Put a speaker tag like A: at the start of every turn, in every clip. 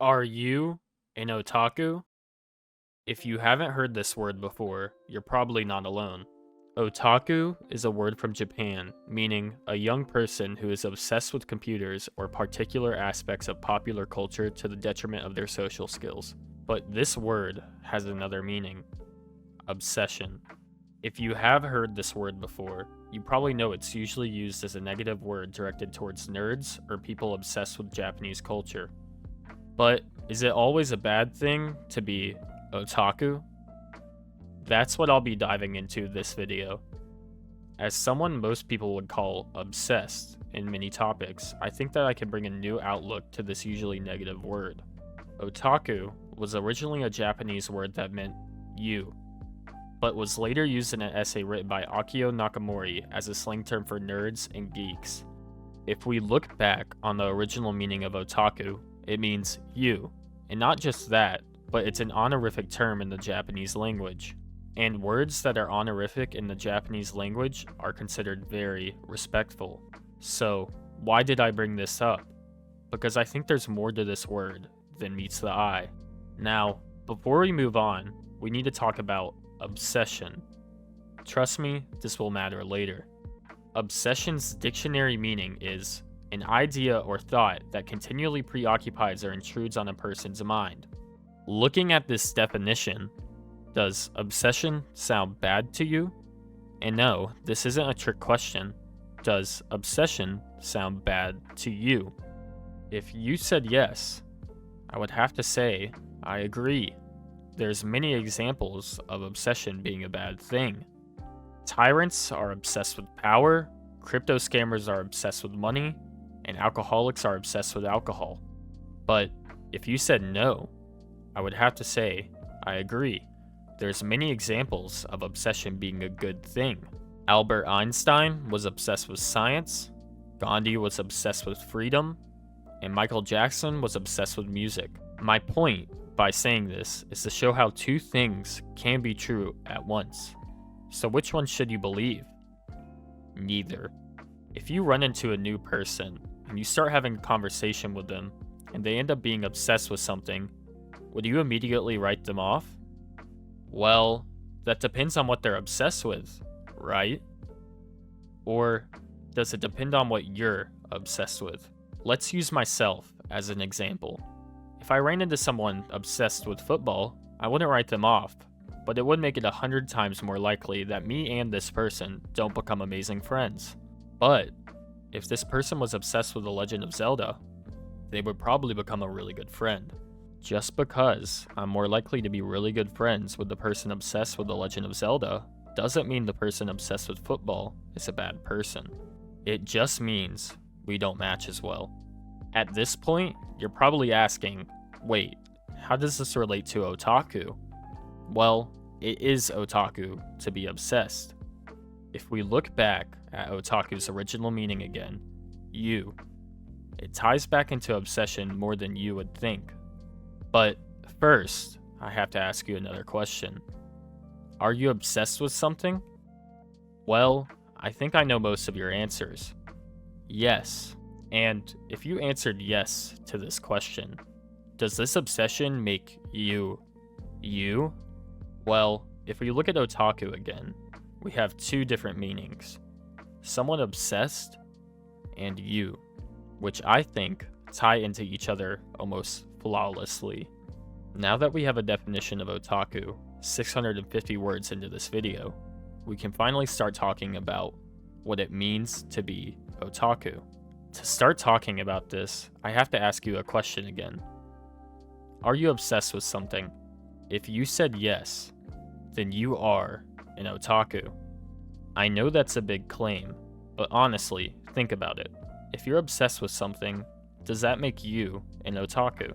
A: Are you an otaku? If you haven't heard this word before, you're probably not alone. Otaku is a word from Japan meaning a young person who is obsessed with computers or particular aspects of popular culture to the detriment of their social skills. But this word has another meaning: obsession. If you have heard this word before, you probably know it's usually used as a negative word directed towards nerds or people obsessed with Japanese culture. But is it always a bad thing to be otaku? That's what I'll be diving into this video. As someone most people would call obsessed in many topics, I think that I can bring a new outlook to this usually negative word. Otaku was originally a Japanese word that meant you, but was later used in an essay written by Akio Nakamori as a slang term for nerds and geeks. If we look back on the original meaning of otaku, it means you, and not just that, but it's an honorific term in the Japanese language. And words that are honorific in the Japanese language are considered very respectful. So, why did I bring this up? Because I think there's more to this word than meets the eye. Now, before we move on, we need to talk about obsession. Trust me, this will matter later. Obsession's dictionary meaning is an idea or thought that continually preoccupies or intrudes on a person's mind. Looking at this definition, does obsession sound bad to you? And no, this isn't a trick question. Does obsession sound bad to you? If you said yes, I would have to say I agree. There's many examples of obsession being a bad thing. Tyrants are obsessed with power, crypto scammers are obsessed with money, and alcoholics are obsessed with alcohol. But if you said no, I would have to say I agree. There's many examples of obsession being a good thing. Albert Einstein was obsessed with science, Gandhi was obsessed with freedom, and Michael Jackson was obsessed with music. My point by saying this is to show how two things can be true at once. So which one should you believe? Neither. If you run into a new person and you start having a conversation with them and they end up being obsessed with something, would you immediately write them off? Well, that depends on what they're obsessed with, right? Or does it depend on what you're obsessed with? Let's use myself as an example. If I ran into someone obsessed with football, I wouldn't write them off, but it would make it 100 times more likely that me and this person don't become amazing friends. But if this person was obsessed with The Legend of Zelda, they would probably become a really good friend. Just because I'm more likely to be really good friends with the person obsessed with The Legend of Zelda doesn't mean the person obsessed with football is a bad person. It just means we don't match as well. At this point, you're probably asking, wait, how does this relate to otaku? Well, it is otaku to be obsessed. If we look back at otaku's original meaning again, you, it ties back into obsession more than you would think. But first, I have to ask you another question. Are you obsessed with something? Well, I think I know most of your answers. Yes. And if you answered yes to this question, does this obsession make you you? Well, if we look at otaku again, we have two different meanings: someone obsessed and you, which I think tie into each other almost flawlessly. Now that we have a definition of otaku, 650 words into this video, we can finally start talking about what it means to be otaku. To start talking about this, I have to ask you a question again. Are you obsessed with something? If you said yes, then you are an otaku. I know that's a big claim, but honestly, think about it. If you're obsessed with something, does that make you an otaku?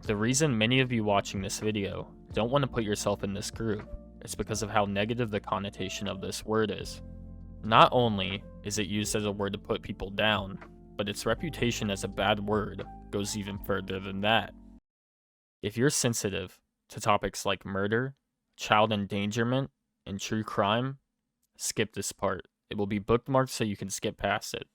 A: The reason many of you watching this video don't want to put yourself in this group is because of how negative the connotation of this word is. Not only is it used as a word to put people down, but its reputation as a bad word goes even further than that. If you're sensitive to topics like murder, child endangerment, and true crime, skip this part. It will be bookmarked so you can skip past it.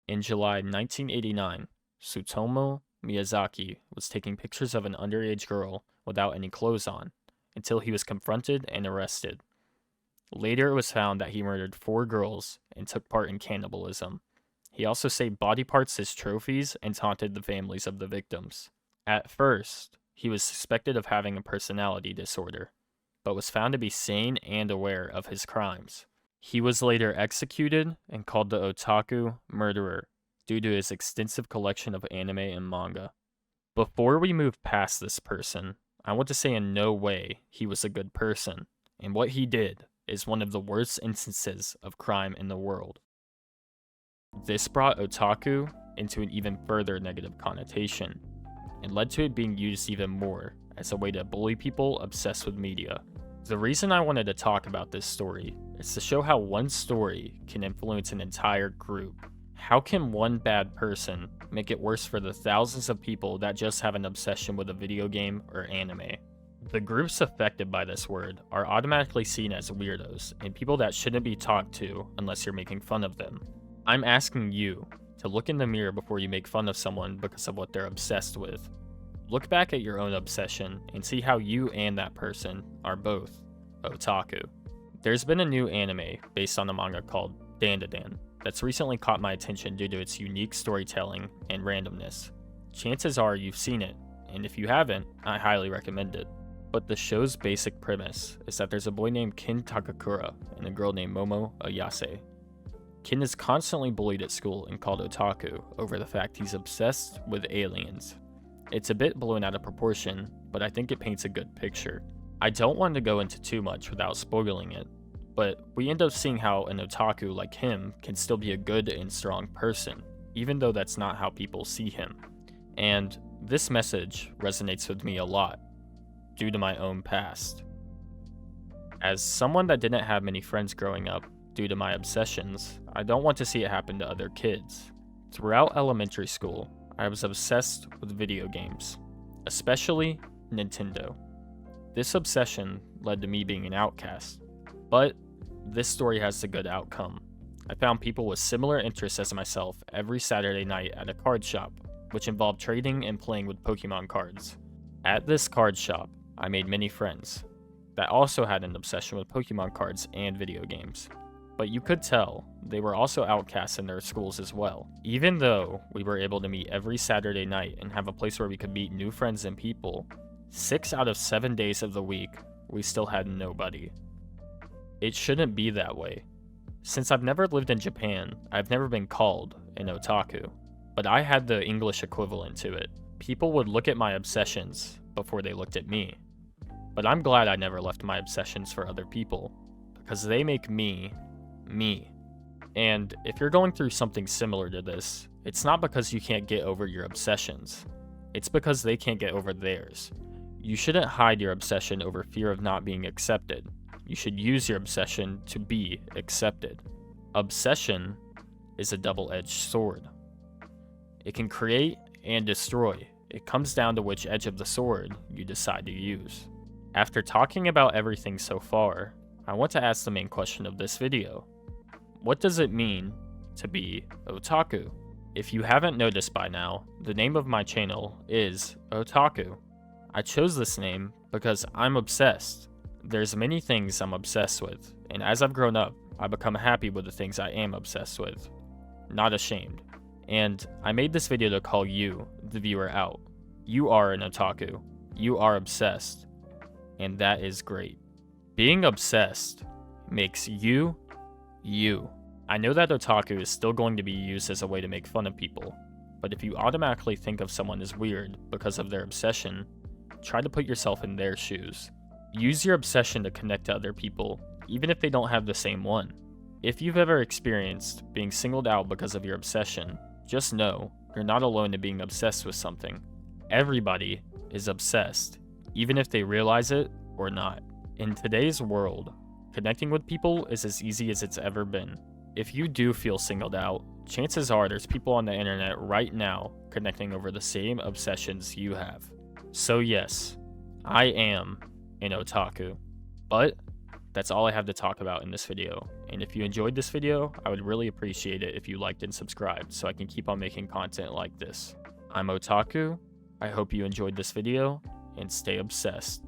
A: In July 1989, Tsutomu Miyazaki, was taking pictures of an underage girl without any clothes on, until he was confronted and arrested. Later, it was found that he murdered 4 girls and took part in cannibalism. He also saved body parts as trophies and taunted the families of the victims. At first, he was suspected of having a personality disorder, but was found to be sane and aware of his crimes. He was later executed and called the Otaku murderer due to his extensive collection of anime and manga. Before we move past this person, I want to say in no way he was a good person, and what he did is one of the worst instances of crime in the world. This brought otaku into an even further negative connotation, and led to it being used even more as a way to bully people obsessed with media. The reason I wanted to talk about this story is to show how one story can influence an entire group. How can one bad person make it worse for the thousands of people that just have an obsession with a video game or anime? The groups affected by this word are automatically seen as weirdos and people that shouldn't be talked to unless you're making fun of them. I'm asking you to look in the mirror before you make fun of someone because of what they're obsessed with. Look back at your own obsession and see how you and that person are both otaku. There's been a new anime based on a manga called Dandadan that's recently caught my attention due to its unique storytelling and randomness. Chances are you've seen it, and if you haven't, I highly recommend it. But the show's basic premise is that there's a boy named Kin Takakura and a girl named Momo Ayase. Kin is constantly bullied at school and called otaku over the fact he's obsessed with aliens. It's a bit blown out of proportion, but I think it paints a good picture. I don't want to go into too much without spoiling it, but we end up seeing how an otaku like him can still be a good and strong person, even though that's not how people see him. And this message resonates with me a lot, due to my own past. As someone that didn't have many friends growing up due to my obsessions, I don't want to see it happen to other kids. Throughout elementary school, I was obsessed with video games, especially Nintendo. This obsession led to me being an outcast, but this story has a good outcome. I found people with similar interests as myself every Saturday night at a card shop, which involved trading and playing with Pokemon cards. At this card shop, I made many friends that also had an obsession with Pokemon cards and video games. But you could tell they were also outcasts in their schools as well. Even though we were able to meet every Saturday night and have a place where we could meet new friends and people, 6 out of 7 days of the week, we still had nobody. It shouldn't be that way. Since I've never lived in Japan, I've never been called an otaku, but I had the English equivalent to it. People would look at my obsessions before they looked at me. But I'm glad I never left my obsessions for other people, because they make me, me. And if you're going through something similar to this, it's not because you can't get over your obsessions. It's because they can't get over theirs. You shouldn't hide your obsession over fear of not being accepted. You should use your obsession to be accepted. Obsession is a double-edged sword. It can create and destroy. It comes down to which edge of the sword you decide to use. After talking about everything so far, I want to ask the main question of this video. What does it mean to be otaku? If you haven't noticed by now, the name of my channel is Otaku. I chose this name because I'm obsessed. There's many things I'm obsessed with, and as I've grown up, I've become happy with the things I am obsessed with. Not ashamed. And I made this video to call you, the viewer, out. You are an otaku. You are obsessed. And that is great. Being obsessed makes you, you. I know that otaku is still going to be used as a way to make fun of people, but if you automatically think of someone as weird because of their obsession, try to put yourself in their shoes. Use your obsession to connect to other people, even if they don't have the same one. If you've ever experienced being singled out because of your obsession, just know you're not alone in being obsessed with something. Everybody is obsessed, even if they realize it or not. In today's world, connecting with people is as easy as it's ever been. If you do feel singled out, chances are there's people on the internet right now connecting over the same obsessions you have. So yes, I am an otaku. But that's all I have to talk about in this video. And if you enjoyed this video, I would really appreciate it if you liked and subscribed so I can keep on making content like this. I'm Otaku, I hope you enjoyed this video, and stay obsessed.